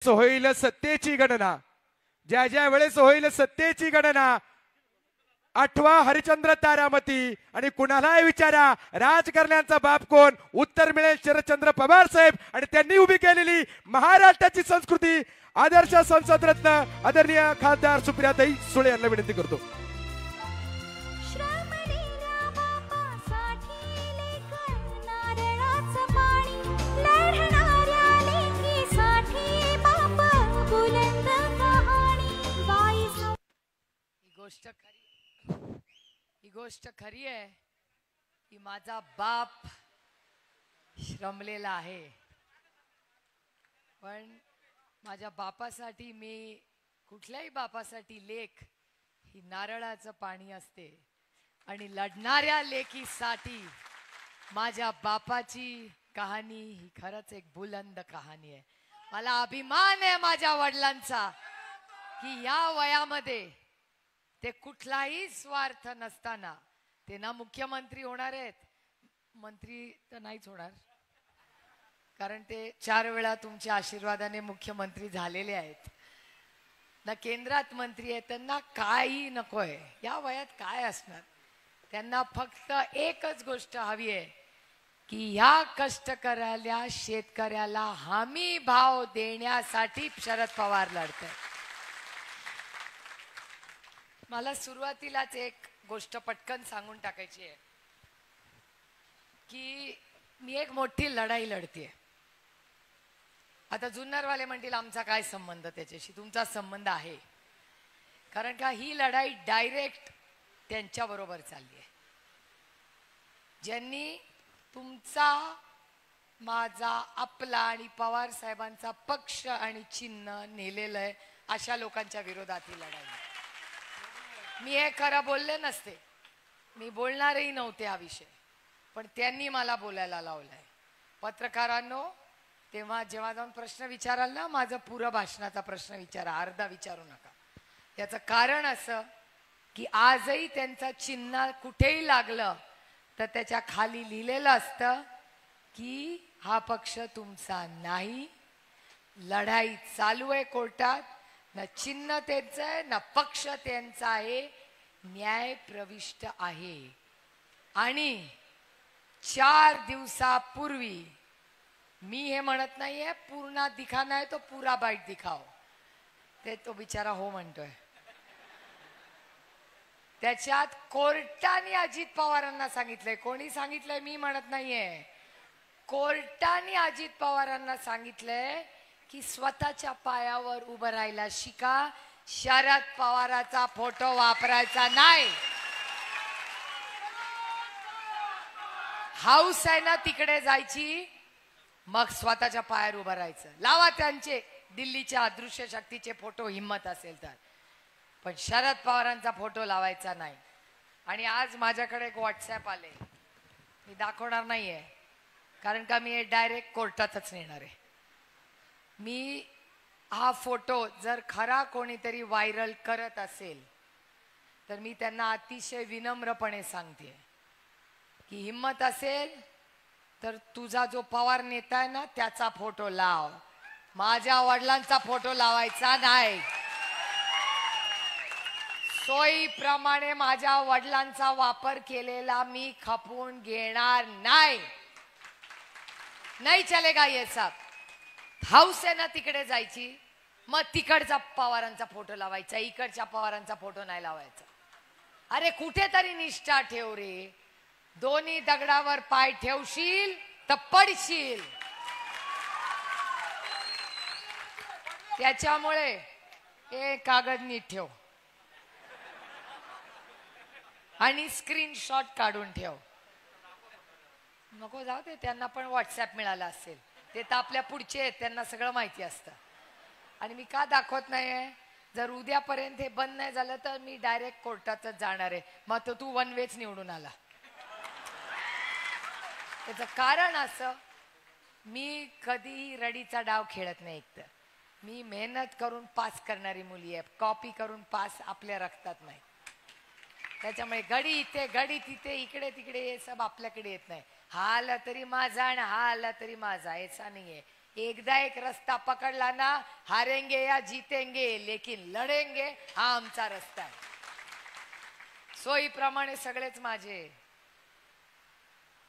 होईल सत्तेची गणना, ज्या ज्या वेळेस होईल सत्तेची गणना, आठवा हरिश्चंद्र तारामती आणि कुणालाही विचारा राजकारण्यांचा बाप कोण, उत्तर मिळेल शरदचंद्र पवार साहेब आणि त्यांनी उभी केलेली महाराष्ट्राची संस्कृती आदर्श संसद रत्न आदरणीय खासदार सुप्रियाताई सुळे यांना विनंती करतो. ही गोष्ट खरी आहे की माझा बाप श्रमलेला आहे, पण माझ्या बापासाठी मी कुठल्याही बापासाठी लेक ही नारळाचं पाणी असते आणि लढणाऱ्या लेकीसाठी माझ्या बापाची कहाणी ही खरंच एक बुलंद कहाणी आहे. मला अभिमान आहे माझ्या वडिलांचा की या वयामध्ये ते कुठलाही स्वार्थ नसताना ते ना मुख्यमंत्री होणार आहेत, मंत्री तर नाहीच होणार कारण ते 4 वेळा तुमच्या आशीर्वादाने मुख्यमंत्री झालेले आहेत, ना केंद्रात मंत्री आहेत, त्यांना काही नकोय. या वयात काय असणार, त्यांना फक्त एकच गोष्ट हवी आहे की ह्या कष्टकऱ्याला शेतकऱ्याला हमी भाव देण्यासाठी शरद पवार लढतात. मला सुरुवातीलाच एक गोष्ट पटकन सांगून टाकायची आहे की मी एक मोठी लढाई लढतेय. आता जुन्नरवाले म्हणतील आमचा काय संबंध त्याच्याशी, तुमचा संबंध आहे, कारण का ही लढाई डायरेक्ट त्यांच्या बरोबर चालली आहे ज्यांनी तुमचा माझा आपला आणि पवार साहेबांचा पक्ष आणि चिन्ह नेलेलं आहे. अशा लोकांच्या विरोधात ही लढाई. मी हे खरं बोलले नसते, मी बोलणारही नव्हते हा विषय, पण त्यांनी मला बोलायला लावलाय. पत्रकारांनो, तेव्हा जेव्हा जाऊन प्रश्न विचाराल ना, माझं पुरं भाषणाचा प्रश्न विचारा, अर्धा विचारू नका. याचं कारण असं की आजही त्यांचं चिन्ह कुठेही लागलं तर त्याच्या खाली लिहिलेलं असतं की हा पक्ष तुमचा नाही, लढाई चालू आहे कोर्टात, ना चिन्ह त्यांचं आहे ना पक्ष त्यांचा आहे, न्याय प्रविष्ट आहे. आणि 4 दिवसापूर्वी मी हे म्हणत नाहीये पूर्ण दिखाना है तो पूरा बाईट दिखाओ, ते तो बिचारा हो म्हणतोय. त्याच्यात कोर्टाने अजित पवारांना सांगितलंय, कोणी सांगितलंय मी म्हणत नाहीये, कोर्टाने अजित पवारांना सांगितलंय की स्वतःच्या पायावर उभं राहायला शिका, शरद पवाराचा फोटो वापरायचा नाही. हाऊस आहे ना तिकडे जायची, मग स्वतःच्या पायावर उभं राहायचं. लावा त्यांचे दिल्लीच्या अदृश्य शक्तीचे फोटो हिम्मत असेल तर, पण शरद पवारांचा फोटो लावायचा नाही. आणि आज माझ्याकडे एक व्हॉट्सॲप आले, मी दाखवणार नाहीये कारण का मी डायरेक्ट कोर्टातच नेणार आहे. मी हा फोटो जर खरा कोणीतरी व्हायरल करत असेल तर मी त्यांना अतिशय विनम्रपणे सांगते की हिम्मत असेल तर तुझा जो पवार नेता आहे ना त्याचा फोटो लाव, माझ्या वडिलांचा फोटो लावायचा नाही. सोयीप्रमाणे माझ्या वडिलांचा वापर केलेला मी खपवून घेणार नाही. नाही चलेगा ये सब. हाऊस आहे ना तिकडे जायची, मग तिकडचा पवारांचा फोटो लावायचा, इकडच्या पवारांचा फोटो नाही लावायचा. अरे कुठेतरी निष्ठा ठेव रे, दोन्ही दगडावर पाय ठेवशील तर पडशील. त्याच्यामुळे हे कागद नीट ठेव आणि स्क्रीनशॉट काढून ठेव. नको जाऊ दे, त्यांना पण व्हॉट्सॲप मिळाला असेल, ते तर आपल्या पुढचे आहेत, त्यांना सगळं माहिती असतं. आणि मी का दाखवत नाहीये, जर उद्यापर्यंत हे बंद नाही झालं तर मी डायरेक्ट कोर्टातच जाणार आहे. मग तो तू वन वेच निवडून आला. त्याचं कारण असं, मी कधीही रडीचा डाव खेळत नाही. एकतर मी मेहनत करून पास करणारी मुली आहे, कॉपी करून पास आपल्या रक्तात नाही. त्याच्यामुळे गडी इथे गडी तिथे इकडे तिकडे हे सब आपल्याकडे येत नाही. हा आला तरी माझा आणि हा आला तरी माझा, याचा नाहीये. एकदा एक रस्ता पकडला ना, हारेंगे या जीतेंगे लेकिन लढेंगे, हा आमचा रस्ता आहे. सोयीप्रमाणे सगळेच माझे.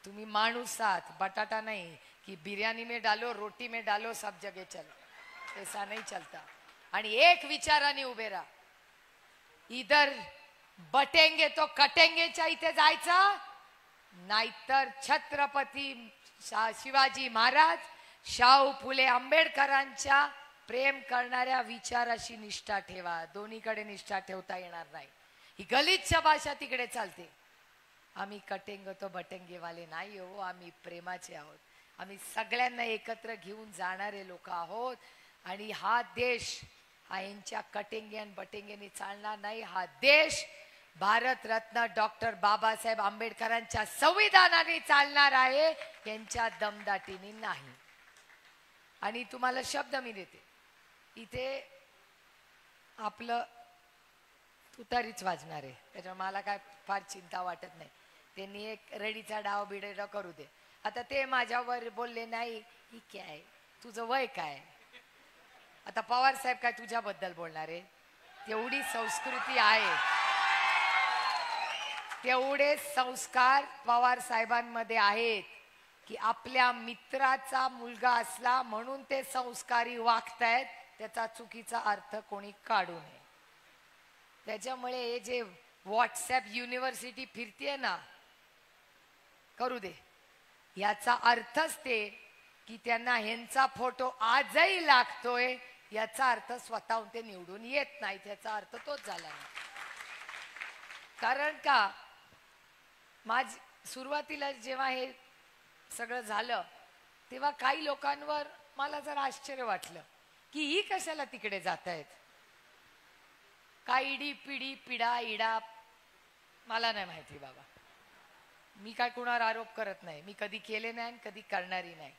तुम्ही माणूस आहात, बटाटा नाही कि बिर्याणी में डालो रोटी में डालो सब जगह चलो, ऐसा नहीं चलता. आणि एक विचाराने उभे राहा. इधर बटेंगे तो कटेंगेच्या इथे जायचं, नाहीतर छत्रपती शिवाजी महाराज, शाहू फुले आंबेडकरांच्या प्रेम करणाऱ्या विचाराशी निष्ठा ठेवा. दोन्हीकडे निष्ठा ठेवता येणार नाही. ही गलिच्छ भाषा तिकडे चालते. आम्ही कटेंगे तो बटेंगे वाले नाही हो, आम्ही प्रेमाचे आहोत. आम्ही सगळ्यांना एकत्र घेऊन जाणारे लोक आहोत. आणि हा देश हा यांच्या कटेंगे आणि बटेंगेने चालणार नाही. हा देश भारतरत्न डॉक्टर बाबासाहेब आंबेडकरांच्या संविधानाने चालणार आहे, यांच्या दमदाटीने नाही. आणि तुम्हाला शब्द मी देते, इथे आपलं तुतारीच वाजणार आहे, त्याच्यामुळे मला काय फार चिंता वाटत नाही. त्यांनी एक रडीचा डाव बिडेडा करू दे. आता ते माझ्यावर बोलले नाही, ही काय तुझं वय काय. आता पवार साहेब काय तुझ्याबद्दल बोलणार आहे. तेवढी संस्कृती आहे, तेवढे संस्कार पवार साहेबांमध्ये आहेत की आपल्या मित्राचा मुलगा असला म्हणून ते संस्कारी वागतायत, त्याचा चुकीचा अर्थ कोणी काढू नये. त्याच्यामुळे हे जे व्हॉट्सअप युनिव्हर्सिटी फिरतीये ना, करू दे. याचा अर्थच ते की त्यांना ह्यांचा फोटो आजही लागतोय, याचा अर्थ स्वतःहून ते निवडून येत नाही. त्याचा अर्थ तोच झाला नाही. कारण का सुरुवातीला जेव्हा हे सगळं झालं तेव्हा काही लोकांवर मला जरा आश्चर्य वाटलं की ही कशाला तिकडे जात आहेत. काय इडी पिढी पिढा इडा मला नाही माहिती बाबा. मी काय कुणावर आरोप करत नाही, मी कधी केले नाही कधी करणारी नाही.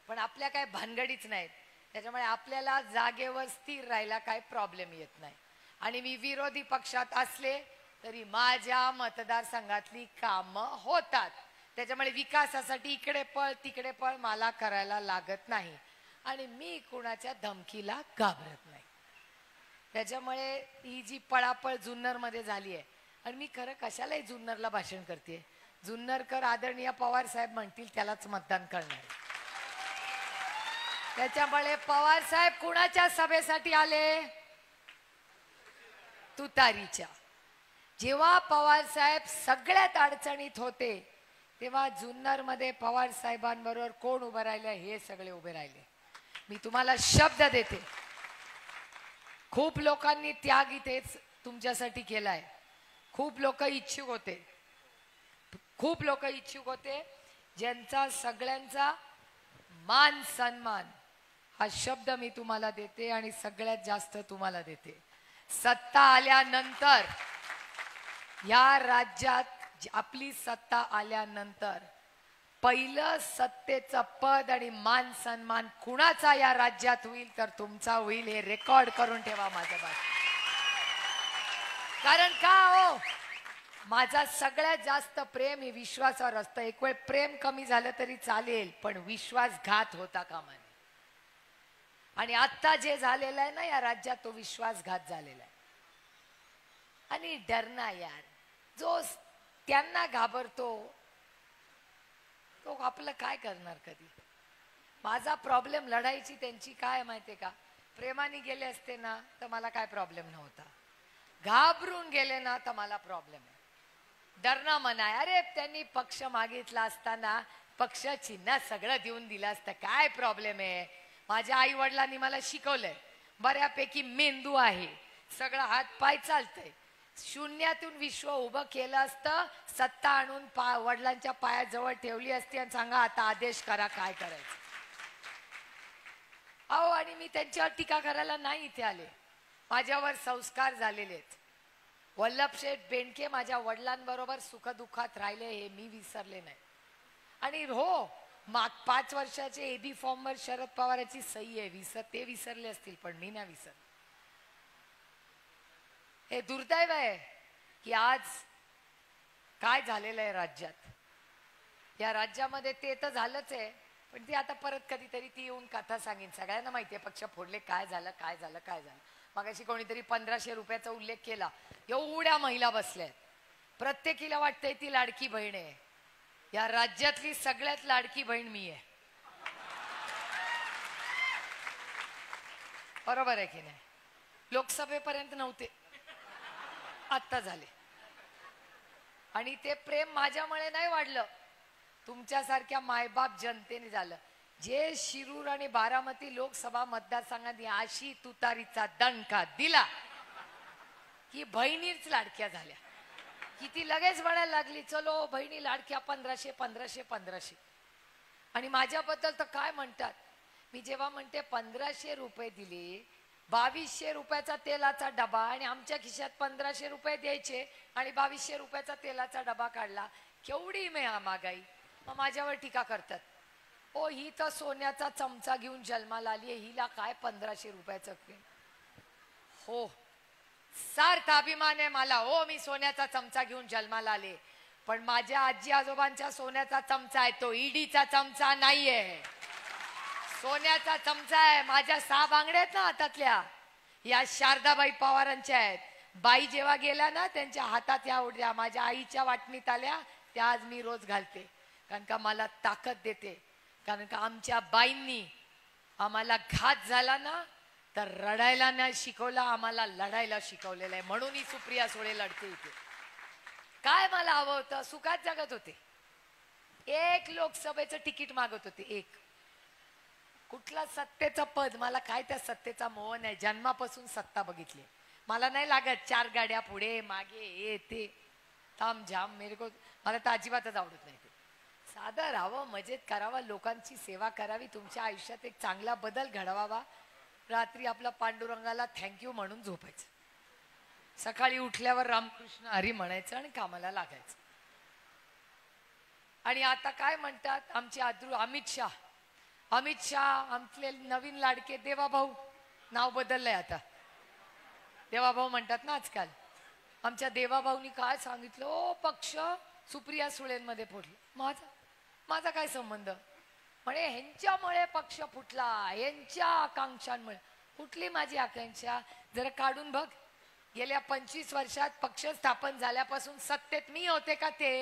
पण आपल्या काय भानगडीच नाहीत, त्याच्यामुळे आपल्याला जागेवर स्थिर राहायला काय प्रॉब्लेम येत नाही. आणि मी विरोधी पक्षात असले तरी माझ्या मतदारसंघातली कामं होतात. त्याच्यामुळे विकासासाठी इकडे पळ तिकडे पळ मला करायला लागत नाही. आणि मी कुणाच्या धमकीला घाबरत नाही. त्याच्यामुळे ही जी पळापळ जुन्नर मध्ये झाली आहे, आणि मी खरं कशालाही जुन्नरला भाषण करते. जुन्नरकर आदरणीय पवार साहेब म्हणतील त्यालाच मतदान करणार. त्याच्यामुळे पवार साहेब कुणाच्या सभेसाठी आले, तुतारीच्या. जेव्हा पवार साहेब सगळ्यात अडचणीत होते तेव्हा जुन्नर मध्ये पवार साहेबांबरोबर कोण उभं राहिले, हे सगळे उभे राहिले. मी तुम्हाला शब्द देते, खूप लोकांनी त्याग इथेच तुमच्यासाठी केलाय. खूप लोक इच्छुक होते, खूप लोक इच्छुक होते, ज्यांचा सगळ्यांचा मान सन्मान हा शब्द मी तुम्हाला देते. आणि सगळ्यात जास्त तुम्हाला देते, सत्ता आल्यानंतर या राज्यात आपली सत्ता आल्यानंतर पहिलं सत्तेचं पद आणि मान सन्मान कुणाचा या राज्यात होईल तर तुमचा होईल. हे रेकॉर्ड करून ठेवा माझ्या बाजू. कारण का हो, माझा सगळ्यात जास्त प्रेम हे विश्वासावर असतं. एक वेळ प्रेम कमी झालं तरी चालेल, पण विश्वासघात होता कामा नये. आणि आता जे झालेलं आहे ना या राज्यात, तो विश्वासघात झालेला आहे. आणि डरना यार, जो त्यांना घाबरतो तो आपलं काय करणार कधी. माझा प्रॉब्लेम लढायची त्यांची काय माहितीये का, प्रेमाने गेले असते ना तर मला काय प्रॉब्लेम नव्हता, घाबरून गेले ना तर मला प्रॉब्लेम आहे. डरणं मनाय. अरे त्यांनी पक्ष मागितला असताना पक्ष चिन्ह सगळं देऊन दिलं असतं, काय प्रॉब्लेम आहे. माझ्या आई वडिलांनी मला शिकवलंय, बऱ्यापैकी मेंदू आहे, सगळं हात पाय चालतंय. शून्यातून विश्व उभं केलं असतं, सत्ता आणून वडिलांच्या पायाजवळ ठेवली असती आणि सांगा आता आदेश करा काय करायचं. अहो, आणि मी त्यांच्यावर टीका करायला नाही इथे आले, माझ्यावर संस्कार झालेले आहेत. वल्लभशेठ बेंडके माझ्या वडिलांबरोबर सुखदुःखात राहिले हे मी विसरले नाही. आणि हो, 5 वर्षाचे एबी फॉर्मवर शरद पवारांची सही आहे, ते विसरले असतील पण मी नाही विसर. हे दुर्दैव आहे की आज काय झालेलं आहे राज्यात. या राज्यामध्ये ते तर झालंच आहे, पण ती आता परत कधीतरी ती येऊन कथा सांगेन. सगळ्यांना माहितीये पक्ष फोडले, काय झालं काय झालं काय झालं. मगाशी कोणीतरी 1500 रुपयाचा उल्लेख केला. एवढ्या महिला बसल्या, प्रत्येकीला वाटतंय ती लाडकी बहीण आहे. या राज्यातली सगळ्यात लाडकी बहीण मी आहे. बरोबर आहे की नाही? लोकसभेपर्यंत नव्हते, आत्ता झाले. आणि ते प्रेम माझ्यामुळे नाही वाढलं, तुमच्यासारख्या मायबाप जनतेने झालं. जे शिरूर आणि बारामती लोकसभा मतदारसंघात अशी तुतारीचा दणका दिला की बहिणीच लाडक्या झाल्या, की ती लगेच म्हणायला लागली चलो बहिणी लाडक्या 1500 1500 1500. आणि माझ्याबद्दल तर काय म्हणतात, मी जेव्हा म्हणते 1500 रुपये दिले, 2200 रुपयाचा तेलाचा डबा आणि आमच्या खिशात 1500 रुपये द्यायचे आणि 2200 रुपयाचा तेलाचा डबा काढला, केवढी महागाई. मग माझ्यावर टीका करतात, ओ ही तर सोन्याचा चमचा घेऊन जन्माला आली आहे, हिला काय 1500 रुपयाचं. हो, सार्थ अभिमान आहे मला. हो, मी सोन्याचा चमचा घेऊन जन्माला आले, पण माझ्या आजी आजोबांच्या सोन्याचा चमचा आहे, तो ईडीचा चमचा नाहीये. सोन्याचा चमचा आहे. माझ्या 6 बांगड्या आहेत ना हातातल्या, या शारदाबाई पवारांच्या आहेत. बाई जेव्हा गेल्या ना, त्यांच्या हातात या उडल्या माझ्या आईच्या वाटणीत आल्या, त्या आज मी रोज घालते. कारण का मला ताकद देते. कारण का आमच्या बाईंनी आम्हाला घात झाला ना तर रडायला नाही शिकवला, आम्हाला लढायला शिकवलेलं आहे. म्हणून ही सुप्रिया सुळे लढते इथे. काय मला हवं होतं, सुखात जगत होते. एक लोकसभेचं तिकीट मागत होते, एक. कुठला सत्तेचं पद, मला काय त्या सत्तेचा मोह नाही. जन्मापासून सत्ता बघितली, मला नाही लागत 4 गाड्या पुढे मागे हे ते ताम झाम. मेरे को मला तर अजिबातच आवडत नाही ते. साधं राहावं, मजेत करावं, लोकांची सेवा करावी, तुमच्या आयुष्यात एक चांगला बदल घडवावा. रात्री आपला पांडुरंगाला थँक्यू म्हणून झोपायचं, सकाळी उठल्यावर रामकृष्ण हरी म्हणायचं आणि कामाला लागायचं. आणि आता काय म्हणतात आमचे अमित शाह, आमचे नवीन लाडके देवाभाऊ, नाव बदललंय आता, देवाभाऊ म्हणतात ना आजकाल. आमच्या देवाभाऊनी काय सांगितलं, ओ पक्ष सुप्रिया सुळेंमध्ये फोडले. माझा काय संबंध? म्हणे ह्यांच्यामुळे पक्ष फुटला, ह्यांच्या आकांक्षांमुळे. कुठली माझी आकांक्षा? जरा काढून बघ. गेल्या 25 वर्षात पक्ष स्थापन झाल्यापासून सत्तेत मी होते का ते?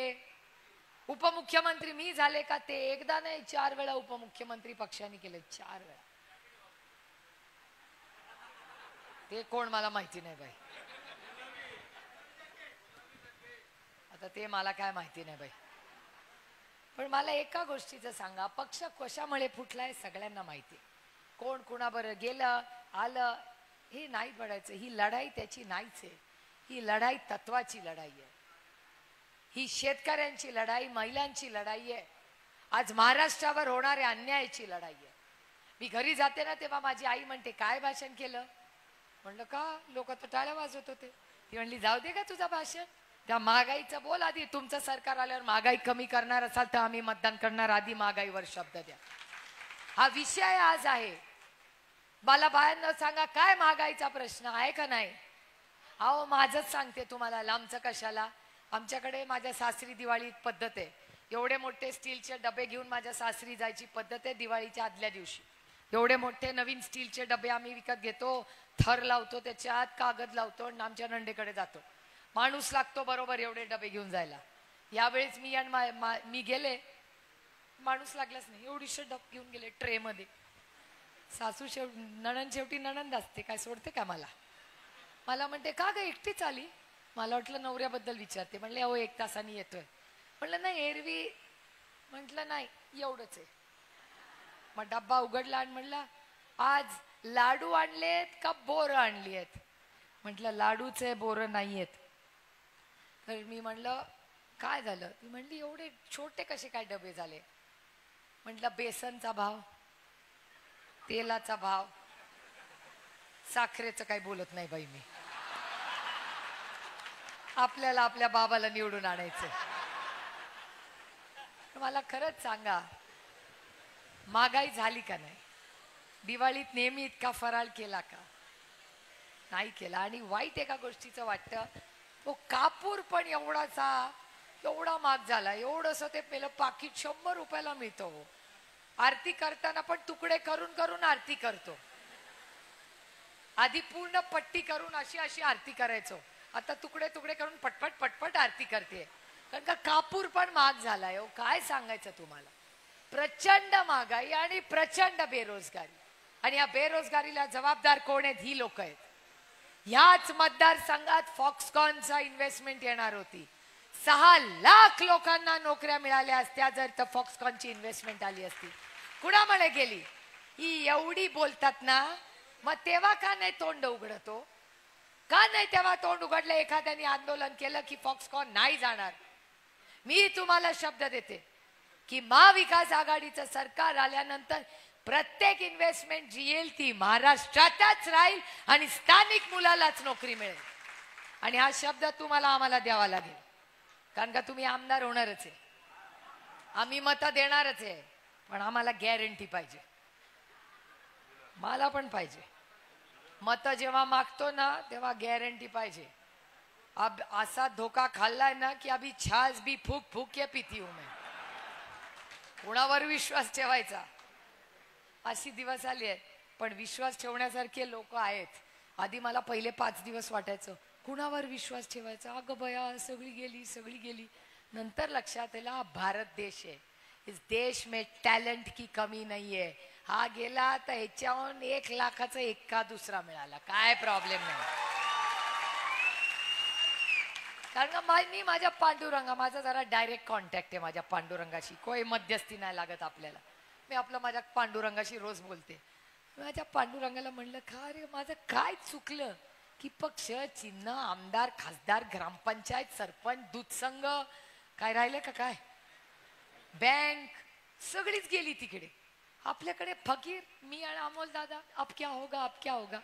उपमुख्यमंत्री मी झाले का ते? एकदा नाही 4 वेळा उपमुख्यमंत्री पक्षाने केले, 4 वेळा. ते कोण मला माहिती नाही बाई, आता ते मला काय माहिती नाही बाई. पण मला एका गोष्टीचं सांगा, पक्ष कशामुळे फुटलाय सगळ्यांना माहिती. कोण कुणाबरोबर गेलं आलं हे नाही पडायचं. ही लढाई त्याची नाहीच आहे. ही लढाई तत्वाची लढाई आहे. ही शेतकऱ्यांची लढाई, महिलांची लढाई आहे. आज महाराष्ट्रावर होणाऱ्या अन्यायाची लढाई आहे. मी घरी जाते ना तेव्हा माझी आई म्हणते काय भाषण केलं? म्हणलं का, लोक तर टाळ्या वाजवत होते. ती म्हणली जाऊ दे का तुझं भाषण, त्या महागाईचं बोल आधी. तुमचं सरकार आल्यावर महागाई कमी करणार असाल तर आम्ही मतदान करणार, आधी महागाईवर शब्द द्या. हा विषय आज आहे. मला बायांना सांगा काय महागाईचा प्रश्न आहे का नाही? अहो माझंच सांगते तुम्हाला, लांबचं कशाला. आमच्याकडे माझ्या सासरी दिवाळीत पद्धत आहे, एवढे मोठे स्टीलचे डबे घेऊन माझ्या सासरी जायची पद्धत आहे. दिवाळीच्या आदल्या दिवशी एवढे मोठे नवीन स्टीलचे डबे आम्ही विकत घेतो, थर लावतो, त्याच्यात कागद लावतो आणि आमच्या नंडेकडे जातो. माणूस लागतो बरोबर एवढे डबे घेऊन जायला. यावेळेस मी गेले, माणूस लागलाच नाही, एवढीशे डब घेऊन गेले ट्रे मध्ये. सासू शेवटी नणंद असते, काय सोडते का मला? मला म्हणते का ग एकटीच आली? मला वाटलं नवऱ्याबद्दल विचारते. म्हणले अहो 1 तासाने येतोय. म्हणलं नाही एरवी. म्हटलं नाही एवढंच आहे. मग डब्बा उघडला आणि म्हणला आज लाडू आणलेत का बोरं आणली आहेत? म्हटलं लाडूचे बोरं नाही आहेत. तर मी म्हणलं काय झालं? ती म्हणली एवढे छोटे कसे काय डबे झाले? म्हटलं बेसनचा भाव, तेलाचा भाव, साखरेचं काही बोलत नाही बाई मी. आपल्याला आपल्या बाबाला निवडून आणायचं. मला खरंच सांगा, महागाई झाली का नाही? दिवाळीत नेहमी इतका फराळ केला का? नाही केला. आणि वाईट एका गोष्टीचं वाटतं, तो कापूर पण एवढा महाग झाला. एवढंसं ते पहिलं पाकिट 100 रुपयाला मिळतो. आरती करताना पण तुकडे करून करून आरती करतो. आधी पूर्ण पट्टी करून अशी अशी आरती करायचो. आता तुकडे तुकडे करून पटपट पटपट आरती करते. कारण का कापूर पण महाग झालाय हो. काय सांगायचं तुम्हाला. प्रचंड महागाई आणि प्रचंड बेरोजगारी. आणि या बेरोजगारीला जबाबदार कोण आहेत? ही लोक आहेत. ह्याच मतदारसंघात फॉक्सकॉनचा इन्व्हेस्टमेंट येणार होती. 6 लाख लोकांना नोकऱ्या मिळाल्या असत्या जर तर फॉक्सकॉनची इन्व्हेस्टमेंट आली असती. कुणामुळे गेली? ही एवढी बोलतात ना, मग तेव्हा का नाही तोंड उघडतो? का नाही तेव्हा तोंड उघडलं? एखाद्याने आंदोलन केलं की फॉक्सकॉन नाही जाणार. मी तुम्हाला शब्द देते की महाविकास आघाडीचं सरकार आल्यानंतर प्रत्येक इन्व्हेस्टमेंट जी येईल ती महाराष्ट्रातच राहील आणि स्थानिक मुलालाच नोकरी मिळेल. आणि हा शब्द तुम्हाला आम्हाला द्यावा लागेल. कारण का तुम्ही आमदार होणारच आहे. आम्ही मतं देणारच आहे. पण आम्हाला गॅरंटी पाहिजे. मला पण पाहिजे. मतं जेव्हा मागतो ना तेव्हा गॅरंटी पाहिजे. अब असा धोका खाल्लाय ना की अभी छाछ भी फूक फूक के पीती हूं मैं. कोणावर विश्वास ठेवायचा अशी दिवस आली आहेत. पण विश्वास ठेवण्यासारखे लोक आहेत. आधी मला पहिले 5 दिवस वाटायचं कुणावर विश्वास ठेवायचा. अगं बया सगळी गेली. नंतर लक्षात आलं हा भारत देश आहे. इस देश में टॅलेंट की कमी नाही आहे. हा गेला तर ह्याच्याहून 1 लाखाचा एका दुसरा मिळाला. काय प्रॉब्लेम नाही. कारण का मी माझ्या पांडुरंगा, माझा जरा डायरेक्ट कॉन्टॅक्ट आहे माझ्या पांडुरंगाशी. कोई मध्यस्थी नाही लागत आपल्याला. मी आपलं माझ्या पांडुरंगाशी रोज बोलते. माझ्या पांडुरंगाला म्हणलं का रे माझं काय चुकलं की पक्ष, चिन्ह, आमदार, खासदार, ग्रामपंचायत, सरपंच, दूध संघ काय राहिलं का? काय बँक सगळीच गेली तिकडे. आपल्याकडे फकीर मी आणि अमोल दादा. अब क्या होगा.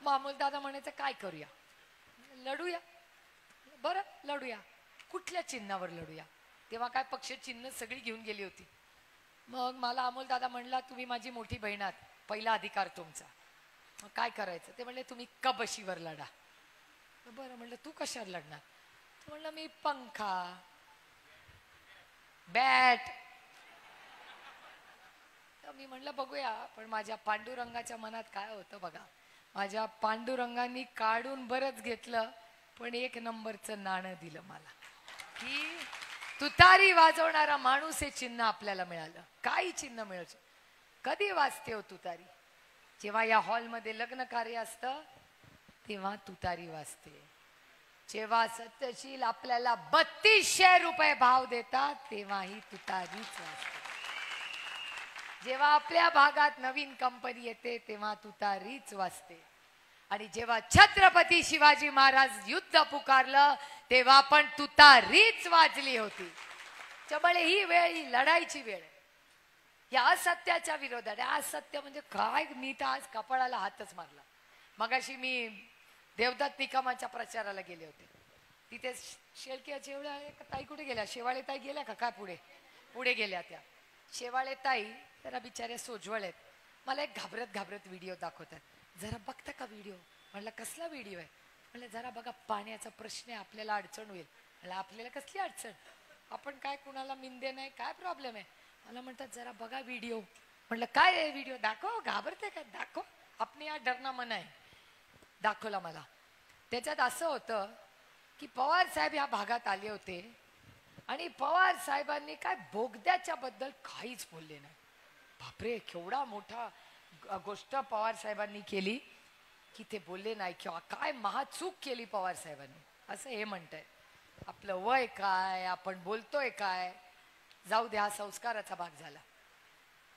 मग अमोल दादा म्हणायचं काय करूया? लढूया. बरं लढूया. कुठल्या चिन्हावर लढूया? तेव्हा काय पक्ष चिन्ह सगळी घेऊन गेली होती. मग मला अमोल दादा म्हणला तुम्ही माझी मोठी बहीण आहात, पहिला अधिकार तुमचा. मग काय करायचं? ते म्हणले तुम्ही कबशीवर लढा. बरं म्हणलं तू कशावर लढणार? म्हणलं मी पंखा, बॅट. मी म्हणलं बघूया. पण माझ्या पांडुरंगाच्या मनात काय होतं बघा. माझ्या पांडुरंगांनी काढून बरंच घेतलं पण 1 नंबरचं नाणं दिलं मला की तुतारी वाजवणारा माणूस हे चिन्ह आपल्याला मिळालं. काही चिन्ह मिळायचं. कधी वाजते हो तुतारी? जेव्हा या हॉलमध्ये लग्न कार्य असतं तेव्हा तुतारी वाजते. जेव्हा सत्यशील आपल्याला 3200 रुपये भाव देतात तेव्हाही तुतारीच वाजते. जेव्हा आपल्या भागात नवीन कंपनी येते तेव्हा तुतारीच वाजते. आणि जेव्हा छत्रपती शिवाजी महाराज युद्ध पुकारलं तेव्हा पण तुतारीच वाजली होती. त्यामुळे ही वेळ ही लढाईची वेळ आहे. या असत्याच्या विरोधात. असत्य म्हणजे काय? मी तर आज कपाळाला हातच मारला. मगाशी मी देवदत्त निकमाच्या प्रचाराला गेले होते. तिथे शेळक्याचे एवढ्या ताई कुठे गेल्या? शेवाळे ताई गेल्या का काय? पुढे गेल्या त्या. शेवाळे ताई जरा बिचाऱ्या सोज्वळ आहेत. मला एक घाबरत व्हिडिओ दाखवतात. जरा बघता का व्हिडिओ? म्हणलं कसला व्हिडिओ आहे? म्हणलं जरा बघा पाण्याचा प्रश्न आहे, आपल्याला अडचण होईल. म्हणलं आपल्याला कसली अडचण? आपण काय कुणाला मिंदे नाही, काय प्रॉब्लेम आहे? मला म्हणतात जरा बघा व्हिडिओ. म्हणलं काय आहे व्हिडिओ? दाखव. घाबरते का? दाखव. आपली या डरना मना आहे. दाखवला मला. त्याच्यात असं होतं की पवार साहेब या भागात आले होते आणि पवार साहेबांनी काय बोगद्याच्या बद्दल काहीच बोलले नाही. बापरे केवढा मोठा गोष्ट पवार साहेबांनी केली की ते बोलले नाही. किंवा काय महाचूक केली पवार साहेबांनी असं हे म्हणताय. आपलं वय काय, आपण बोलतोय काय, जाऊ द्या. संस्काराचा भाग झाला.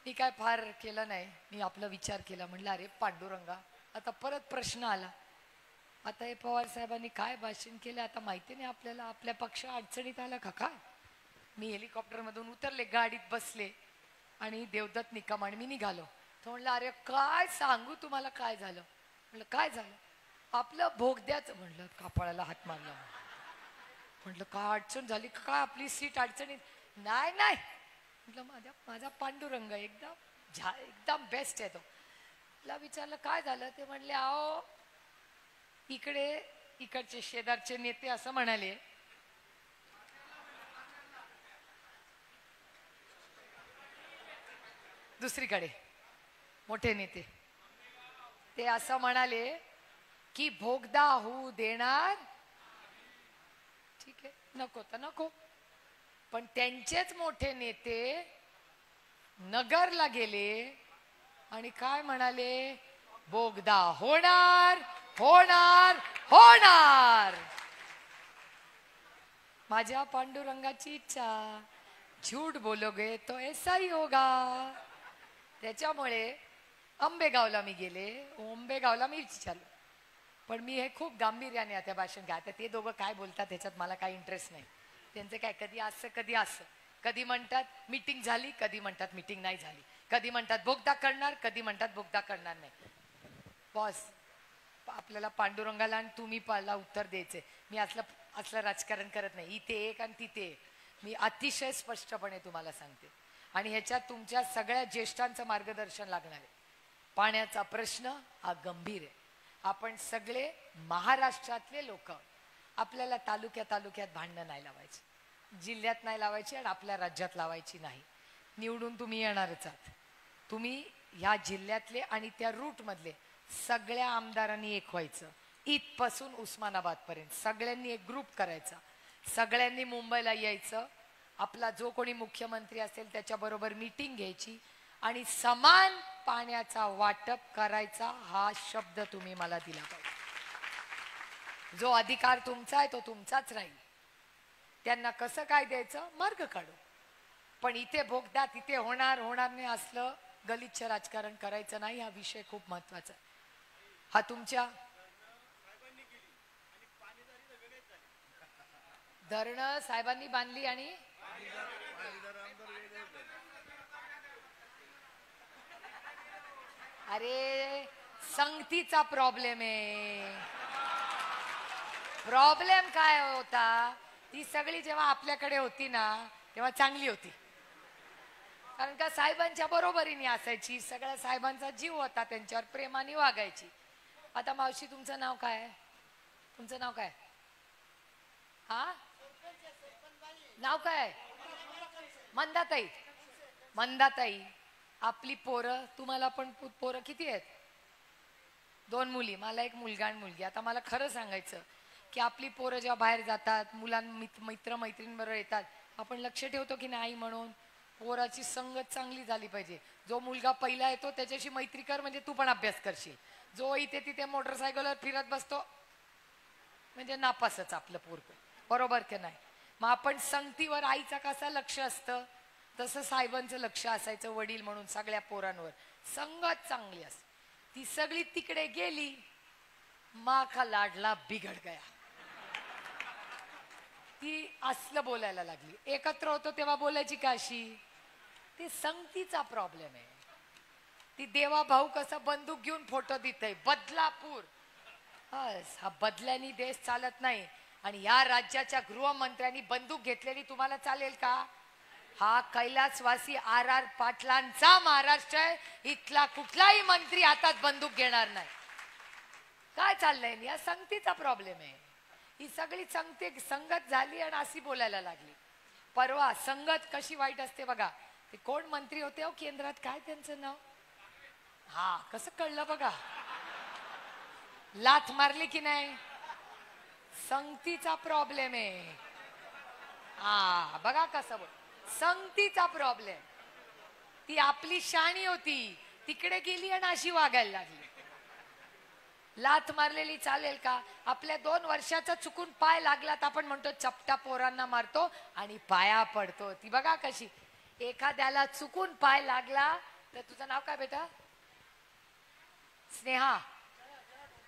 मी काय फार केलं नाही. मी आपला विचार केला. म्हणलं अरे पांडुरंगा आता परत प्रश्न आला. आता हे पवार साहेबांनी काय भाषण केलं आता माहिती नाही आपल्याला. आपल्या पक्ष अडचणीत आला का काय? मी हेलिकॉप्टर मधून उतरले, गाडीत बसले आणि देवदत्त निकम आणि मी निघालो. तो म्हणलं अरे काय सांगू तुम्हाला काय झालं? म्हणलं काय झालं? आपलं भोगद्याचं. म्हणलं कपाळाला हात मारला. म्हटलं काय अडचण झाली काय? आपली सीट अडचणीत? नाही म्हटलं माझा पांडुरंग एकदम बेस्ट आहे तो. ला विचारलं काय झालं? ते म्हणले अहो इकडचे शेजारचे नेते असं म्हणाले दुसरीकडे मोठे नेते ते असं म्हणाले की भोगदा होऊ देणार, ठीक आहे नको तर नको, पण त्यांचेच मोठे नेते नगरला गेले आणि काय म्हणाले, बोगदा होणार होणार होणार. माझ्या पांडुरंगाची इच्छा, झूठ बोलोगे तो ऐसा ही होगा. त्याच्यामुळे आंबेगावला मी गेले, आंबेगावला मी विचारलं, पण मी हे खूप गांभीर्याने आता भाषण घ्या. आता ते दोघं काय बोलतात त्याच्यात मला काही इंटरेस्ट नाही. त्यांचं काय कधी असं कधी असं, कधी म्हणतात मीटिंग झाली, कधी म्हणतात मीटिंग नाही झाली, कधी म्हणतात बोगदा करणार, कधी म्हणतात बोगदा करणार नाही. बॉस आपल्याला पांडुरंगाला आणि तुम्ही पाला उत्तर द्यायचे. मी असलं राजकारण करत नाही. इथे एक आणि तिथे एक. मी अतिशय स्पष्टपणे तुम्हाला सांगते आणि ह्याच्यात तुमच्या सगळ्या ज्येष्ठांचं मार्गदर्शन लागणार आहे. पाण्याचा प्रश्न हा गंभीर आहे. आपण सगळे महाराष्ट्रातले लोक, आपल्याला तालुक्यात भांडणं नाही लावायची, जिल्ह्यात नाही लावायची आणि आपल्या राज्यात लावायची नाही. निवडून तुम्ही येणारच आहात. तुम्ही ह्या जिल्ह्यातले आणि त्या रूट मधले सगळ्या आमदारांनी एक व्हायचं. इथपासून उस्मानाबाद पर्यंत सगळ्यांनी एक ग्रुप करायचा. सगळ्यांनी मुंबईला यायचं. आपला जो कोणी मुख्यमंत्री असेल त्याच्या बरोबर मीटिंग घ्यायची आणि समान पाण्याचा वाटप करायचा हा शब्द तुम्ही मला दिला पाहिजे. जो अधिकार तुमचा आहे तो तुमचाच राहील. त्यांना कसं काय द्यायचं मार्ग काढू, पण इथे बोगदा तिथे होणार नाही असलं गलिच्छ राजकारण करायचं नाही. हा विषय खूप महत्वाचा आहे. हा तुमच्या धरणं साहेबांनी बांधली आणि अरे संगतीचा प्रॉब्लेम आहे. प्रॉब्लेम काय होता, ती सगळी जेव्हा आपल्याकडे होती ना तेव्हा चांगली होती, कारण का साहेबांच्या बरोबरीने असायची, सगळ्या साहेबांचा जीव होता, त्यांच्यावर प्रेमाने वागायची. आता मावशी तुमचं नाव काय, तुमचं नाव काय, हा नाव काय, मंदाताई. मंदाताई आपली पोरं, तुम्हाला पण पोरं किती आहेत, 2 मुली, मला एक मुलगा आणि मुलगी. आता मला खरं सांगायचं की आपली पोरं जेव्हा बाहेर जातात, मित्र मैत्रिणींबरोबर येतात, आपण लक्ष ठेवतो की नाही म्हणून. पोराची संगत चांगली झाली पाहिजे. जो मुलगा पहिला येतो त्याच्याशी मैत्री कर म्हणजे तू पण अभ्यास करशील. जो इथे तिथे मोटरसायकलवर फिरत बसतो म्हणजे नापासच आपलं पोरग, बरोबर की नाही. मग आपण संगतीवर आईचा कसा लक्ष असतं तसं साहेबांचं लक्ष असायचं वडील म्हणून सगळ्या पोरांवर. संगत चांगली असते. ती सगळी तिकडे गेली, माँ का लाडला बिघड गया. ती असलं बोलायला लागली. एकत्र होतो तेव्हा बोलायची का अशी. ते संगतीचा प्रॉब्लेम आहे. ती देवा भाऊ कसा बंदूक घेऊन फोटो देतय बदलापूर. हा बदल्यानी देश चालत नाही. आणि या राज्याच्या गृहमंत्र्यांनी बंदूक घेतलेली तुम्हाला चालेल का. हा कैलासवासी RR पाटलांचा महाराष्ट्र आहे. इथला कुठलाही मंत्री हातात बंदूक घेणार नाही. काय चाललंय, या संगतीचा प्रॉब्लेम आहे. ही सगळी संगत झाली आणि अशी बोलायला लागली. परवा संगत कशी वाईट असते बघा. ते कोण मंत्री होते हो केंद्रात, काय त्यांचं नाव, हा कसं कळलं बघा. लाथ मारली की नाही. संगतीचा प्रॉब्लेम आहे. हा बघा कसं बोल, संगतीचा प्रॉब्लेम. ती आपली शाणी होती, तिकडे गेली आणि अशी वागायला लागली. लाथ मारलेली चालेल का. आपल्या 2 वर्षाचा चुकून पाय लागला तर आपण म्हणतो चपटा पोरांना मारतो आणि पाया पडतो. ती बघा कशी. एखाद्याला चुकून पाय लागला तर, तुझं नाव काय बेटा, स्नेहा,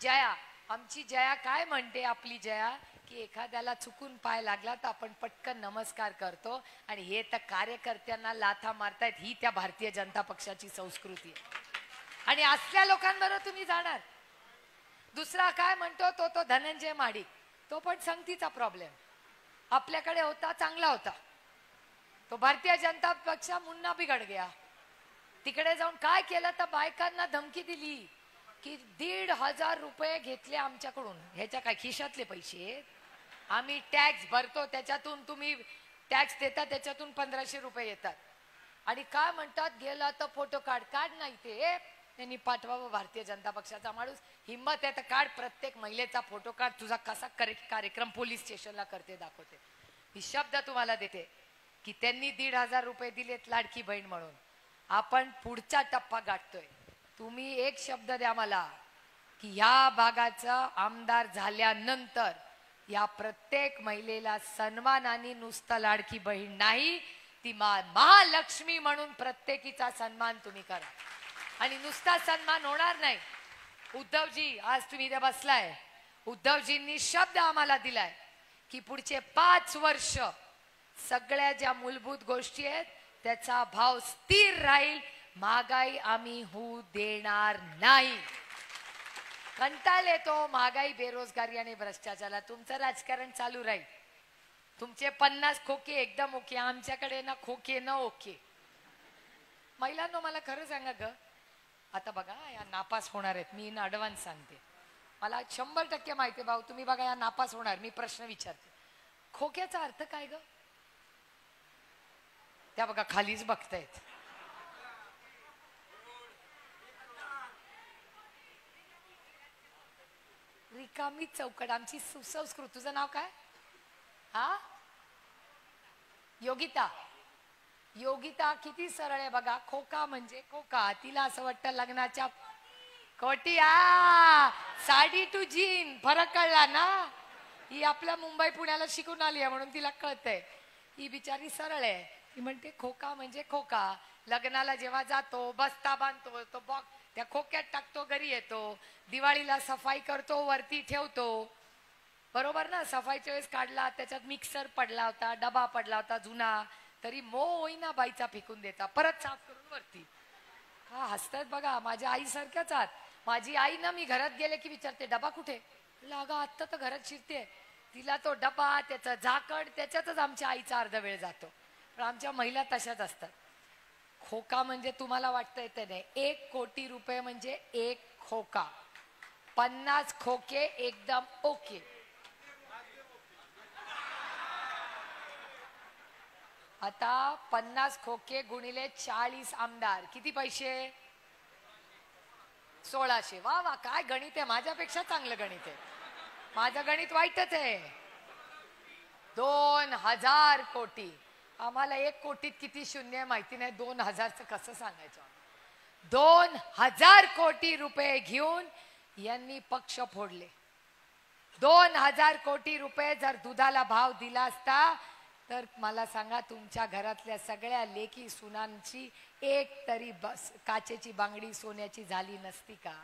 जया. आमची जया काय म्हणते, आपली जया, की एखाद्याला चुकून पाय लागला तर आपण पटकन नमस्कार करतो. आणि हे तर कार्यकर्त्यांना लाथा मारतायत, ही त्या भारतीय जनता पक्षाची संस्कृती आहे. आणि असल्या लोकांबरोबर तुम्ही जाणार. दुसरा काय म्हणतो तो धनंजय महाडिक, तो पण संगतीचा प्रॉब्लेम. आपल्याकडे होता, चांगला होता, तो भारतीय जनता पक्ष मुन्ना बिघड गया. तिकडे जाऊन काय केलं तर बायकांना धमकी दिली की 1,500 रुपये घेतले आमच्याकडून. ह्याच्या काय खिशातले पैसे, आम्ही टॅक्स भरतो त्याच्यातून, तुम्ही टॅक्स देता त्याच्यातून 1,500 रुपये येतात. आणि काय म्हणतात, गेला तर फोटो काढ नाही ते त्यांनी पाठवावं भारतीय जनता पक्षाचा माणूस. हिंमत आहे तर काढ, प्रत्येक महिलेचा फोटो काढ, तुझा कसा कार्यक्रम पोलीस स्टेशनला करते दाखवते. ही शब्द तुम्हाला देते की त्यांनी 1,500 रुपये दिलेत लाडकी बहीण म्हणून. आपण पुढचा टप्पा गाठतोय. तुम्ही एक शब्द द्या मला की ह्या भागाचा आमदार झाल्यानंतर या प्रत्येक महिलेला सन्मानाने नुसतं लाडकी बहीण नाही, ती महालक्ष्मी म्हणून प्रत्येकीचा सन्मान तुम्ही करा. आणि नुसता सन्मान होणार नाही. उद्धवजी आज तुम्ही इथे बसलाय, उद्धवजींनी शब्द आम्हाला दिलाय की पुढचे 5 वर्ष सगळ्या ज्या मूलभूत गोष्टी आहेत त्याचा भाव स्थिर राहील, महागाई आम्ही होऊ देणार नाही. कंटाळ येतो महागाई, बेरोजगारी आणि भ्रष्टाचाराला. तुमचं राजकारण चालू राहील. तुमचे 50 खोके एकदम ओके, आमच्याकडे ना खोके न ओके. महिलांनो मला खरं सांगा ग, आता बघा या नापास होणार आहेत, मी इन ॲडव्हान्स सांगते. मला 100% माहिती भाऊ, तुम्ही बघा या नापास होणार. मी प्रश्न विचारते, खोक्याचा अर्थ काय ग? त्या बघा खालीच बघतायत. रिकामी चौकट, आमची सुसंस्कृत. तुझं नाव काय? हा, योगिता. योगिता किती सरळ आहे बघा. खोका म्हणजे खोका. तिला असं वाटतं लग्नाच्या कोटिया साडी टू जीन फरक कळला ना. ही आपल्या मुंबई पुण्याला शिकून आली आहे म्हणून तिला कळतंय. ही बिचारी सरळ आहे. ती म्हणते खोका म्हणजे खोका. लग्नाला जेव्हा जातो बस्ता बांधतो तो बॉक्स त्या खोक्यात टाकतो, घरी येतो, दिवाळीला सफाई करतो, वरती ठेवतो. बरोबर ना. सफाईच्या वेळेस काढला, त्याच्यात मिक्सर पडला होता, डबा पडला होता जुना, तरी मो होईना बाईचा फेकून देता, परत साफ करून वरती. हा हसतात बघा. माझ्या आई सारख्याच आहात. माझी आई ना, मी घरात गेले की विचारते डबा कुठे. अगं आत्ता तर घरात शिरते. तिला तो डबा, त्याचं झाकण, त्याच्यातच आमच्या आईचा अर्धा वेळ जातो. पण आमच्या महिला तशाच असतात. खोका म्हणजे तुम्हाला वाटतं येते नाही. 1 कोटी रुपये म्हणजे 1 खोका. 50 खोके एकदम ओके. आता 50 खोके गुणिले 40 आमदार किती पैसे? 1600. वा वा, काय गणित आहे. माझ्यापेक्षा चांगलं गणित आहे. माझं गणित वाईटच आहे. 2000 कोटी. आम्हाला 1 कोटीत किती शून्य माहिती नाही, 2000चं कसं सांगायचं. 2000 कोटी रुपये घेऊन यांनी पक्ष फोडले. 2000 कोटी रुपये जर दुधाला भाव दिला असता तर मला सांगा तुमच्या घरातल्या सगळ्या लेकी सुनांची एक तरी काचेची बांगडी सोन्याची झाली नसती का?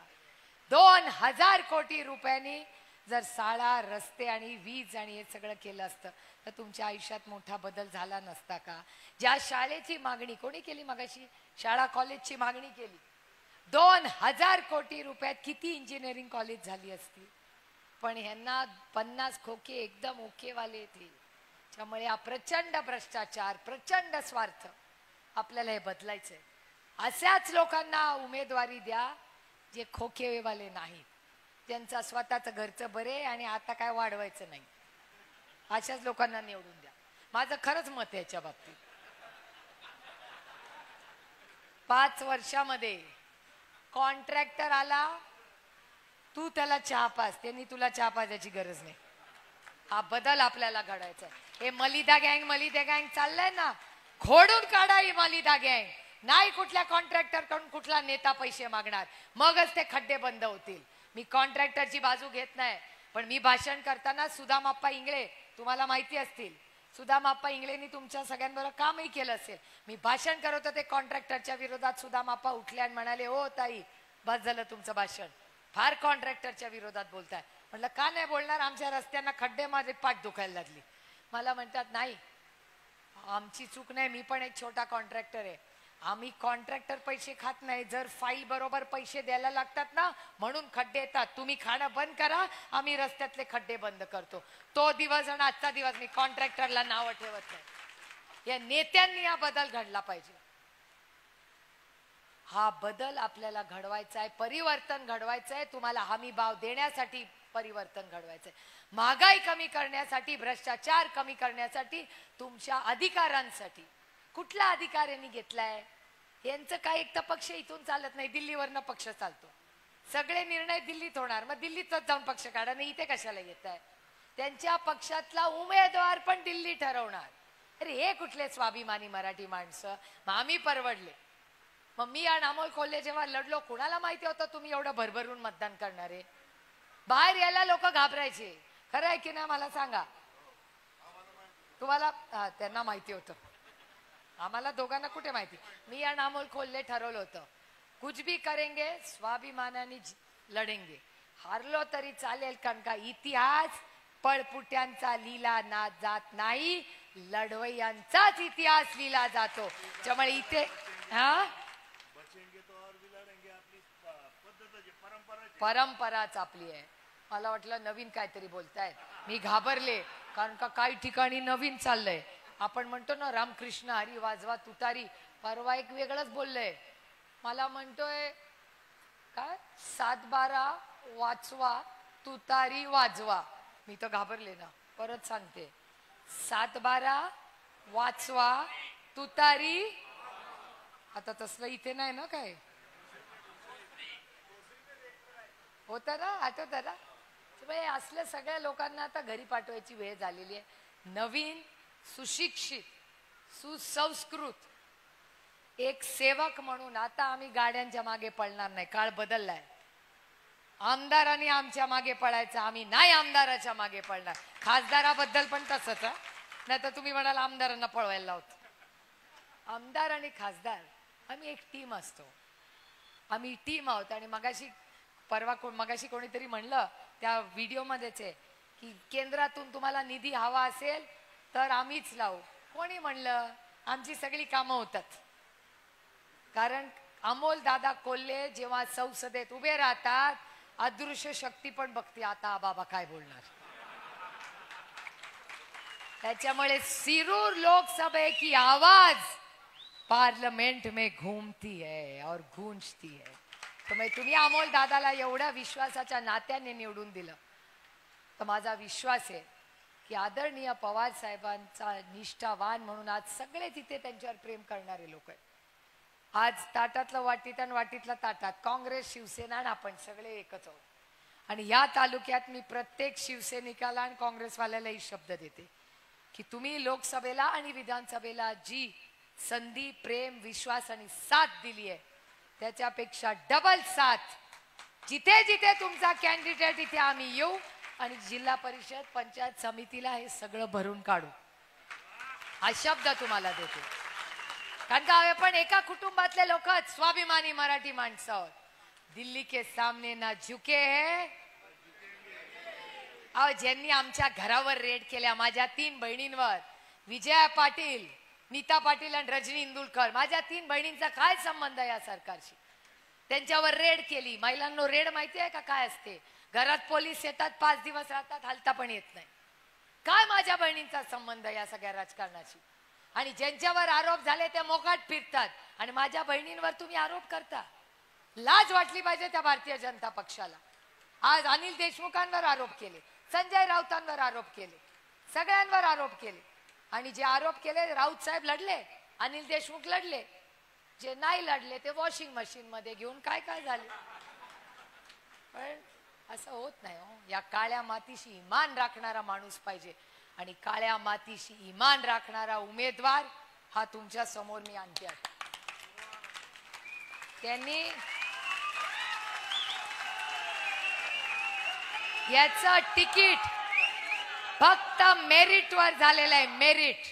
2000 कोटी रुपयांनी जर शाळा, रस्ते आणि वीज आणि हे सगळं केलं असतं तर तुमच्या आयुष्यात मोठा बदल झाला नसता का? ज्या शाळेची मागणी कोणी केली मगाशी, शाळा कॉलेजची मागणी केली. 2000 कोटी रुपयात किती इंजिनिअरिंग कॉलेज झाली असती. पण ह्यांना 50 खोके एकदम ओकेवाले येते. त्यामुळे हा प्रचंड भ्रष्टाचार, प्रचंड स्वार्थ. आपल्याला हे बदलायचंय. अशाच लोकांना उमेदवारी द्या जे खोकेवाले नाहीत, ज्यांचा स्वतःचं घरचं बरे आणि आता काय वाढवायचं नाही. अशाच लोकांना निवडून द्या. माझं खरंच मत आहे याच्या बाबतीत. 5 वर्षामध्ये कॉन्ट्रॅक्टर आला, तू त्याला चहा पाज, त्यांनी तुला चहा पाजायची गरज नाही. हा बदल आपल्याला घडायचा. हे मलिदा गँग चाललंय ना, खोडून काढा ही मलिदा गँग. नाही कुठल्या कॉन्ट्रॅक्टर कडून कुठला नेता पैसे मागणार, मगच ते खड्डे बंद होतील. मी कॉन्ट्रॅक्टरची बाजू घेत नाही, पण मी भाषण करताना सुदामाप्पा इंगळे तुम्हाला माहिती असतील. सुदामाप्पा इंगळेंनी तुमच्या सगळ्यांबरोबर कामही केलं असेल. मी भाषण करत होते कॉन्ट्रॅक्टरच्या विरोधात, सुदामाप्पा उठले आणि म्हणाले, ओ ताई बस झालं तुमचं भाषण, फार कॉन्ट्रॅक्टरच्या विरोधात बोलताय. म्हटलं का नाही बोलणार, आमच्या रस्त्यांना खड्डे माझे पाठ दुखायला लागली. मला म्हणतात नाही आमची चूक नाही, मी पण एक छोटा कॉन्ट्रॅक्टर आहे. आम्ही कॉन्ट्रॅक्टर पैसे खात नाही, जर फाईल बरोबर पैसे द्यायला लागतात ना म्हणून खड्डे येतात. तुम्ही खाणं बंद करा, आम्ही रस्त्यातले खड्डे बंद करतो. तो दिवस आणि आजचा दिवस मी कॉन्ट्रॅक्टरला नावं ठेवत नाही. या नेत्यांनी हा बदल घडला पाहिजे. हा बदल आपल्याला घडवायचा आहे, परिवर्तन घडवायचं आहे. तुम्हाला हमी भाव देण्यासाठी परिवर्तन घडवायचंय, महागाई कमी करण्यासाठी, भ्रष्टाचार कमी करण्यासाठी, तुमच्या अधिकारांसाठी. कुठला अधिकार यांनी घेतलाय? यांचं काय एकटा पक्ष इथून चालत नाही, दिल्लीवरनं पक्ष चालतो. सगळे निर्णय दिल्लीत होणार, मग दिल्लीतच जाऊन पक्ष काढा, नाही इथे कशाला येत आहे? त्यांच्या पक्षातला उमेदवार पण दिल्ली ठरवणार. अरे हे कुठले स्वाभिमानी मराठी माणसं? मग आम्ही परवडले. मग मी आणि अमोल कोल्हे जेव्हा लढलो, कुणाला माहिती होतं तुम्ही एवढं भरभरून मतदान करणारे? बाहेर यायला लोक घाबरायचे. खरं आहे की नाही मला सांगा? तुम्हाला? त्यांना माहिती होतं, आम्हाला दोघांना कुठे माहिती. मी आणि अमोल कोल्हे ठरवलं होतं, कुछ भी करेंगे स्वाभिमानाने लढेंगे, हारलो तरी चालेल, कारण का इतिहास पळपुट्यांचा लीला ना जात नाही, लढवय्यांचाच इतिहास लिहिला जातो. त्यामुळे इथे परंपराच आपली आहे. मला वाटलं नवीन काहीतरी बोलताय, मी घाबरले, कारण का काही ठिकाणी नवीन चाललंय. आपण म्हणतो ना रामकृष्ण हरी वाजवा तुतारी, परवा एक वेगळंच बोललंय. मला म्हणतोय काय 7-12 वाचवा तुतारी वाजवा. मी तर घाबरले ना, परत सांगते 7-12 वाचवा तुतारी. आता तसलं इथे नाही ना काय होत ना, आठवत ना? असल्या सगळ्या लोकांना आता घरी पाठवायची वेळ झालेली आहे. नवीन सुशिक्षित सुसंस्कृत एक सेवक म्हणून आता आम्ही गाड्यांच्या मागे पळणार नाही. काळ बदललाय. आमदारांनी आमच्या मागे पळायचं, आम्ही नाही आमदाराच्या मागे पळणार. खासदाराबद्दल पण तसंच, नाही तर तुम्ही म्हणाल आमदारांना पळवायला लावतो. आमदार आणि खासदार आम्ही एक टीम असतो, आम्ही टीम आहोत. आणि मगाशी कोणीतरी म्हणलं त्या व्हिडिओ मध्येच आहे की केंद्रातून तुम्हाला निधी हवा असेल तर आम्हीच लावू. कोणी म्हणलं? आमची सगळी कामं होतात. कारण अमोल दादा कोल्हे जेव्हा संसदेत उभे राहतात, अदृश्य शक्ती पण बघते आता बाबा काय बोलणार. त्याच्यामुळे शिरूर लोकसभा की आवाज पार्लियामेंट में घूमती है और गूंजती है. तर तुम्ही अमोल दादाला एवढ्या विश्वासाच्या नात्याने निवडून दिलं, तर माझा विश्वास आहे की आदरणीय पवार साहेबांचा निष्ठावान म्हणून आज सगळे तिथे त्यांच्यावर प्रेम करणारे लोक आहेत. आज ताटातलं वाटीत आणि वाटीतलं ताटात, काँग्रेस शिवसेना आणि आपण सगळे एकच आहोत. आणि या तालुक्यात मी प्रत्येक शिवसैनिकाला आणि काँग्रेसवाल्यालाही शब्द देते की तुम्ही लोकसभेला आणि विधानसभेला जी संधी, प्रेम, विश्वास आणि साथ दिली आहे, त्याच्यापेक्षा डबल साथ जिथे जिथे तुमचा कॅन्डिडेट इथे आम्ही येऊ आणि जिल्हा परिषद पंचायत समितीला हे सगळं भरून काढू, हा शब्द तुम्हाला देते. कारण का आपण एका कुटुंबातले लोक, स्वाभिमानी मराठी माणसं आहोत. दिल्ली के सामने ना झुके है. अहो, ज्यांनी आमच्या घरावर रेड केल्या, माझ्या 3 बहिणींवर, विजया पाटील, नीता पाटील आणि रजनी इंदुलकर, माझ्या 3 बहिणींचा काय संबंध या सरकारशी? त्यांच्यावर रेड केली. महिलांना रेड माहिती आहे का काय असते? घरात पोलीस येतात, 5 दिवस राहतात, हलता पण येत नाही. काय माझ्या बहिणींचा संबंध या सगळ्या राजकारणाशी? आणि ज्यांच्यावर आरोप झाले ते मोकाट फिरतात आणि माझ्या बहिणींवर तुम्ही आरोप करता. लाज वाटली पाहिजे त्या भारतीय जनता पक्षाला. आज अनिल देशमुखांवर आरोप केले, संजय राऊतांवर आरोप केले, सगळ्यांवर आरोप केले. आणि जे आरोप केले, राऊत साहेब लढले, अनिल देशमुख लढले. जे नाही लढले ते वॉशिंग मशीन मध्ये घेऊन काय काय झाले. पण असं होत नाही हो. या काळ्या मातीशी इमान राखणारा माणूस पाहिजे आणि काळ्या मातीशी इमान राखणारा उमेदवार हा तुमच्या समोर मी आणते. त्यांनी याचं तिकीट फक्त मेरिट वर झालेलं आहे. मेरिट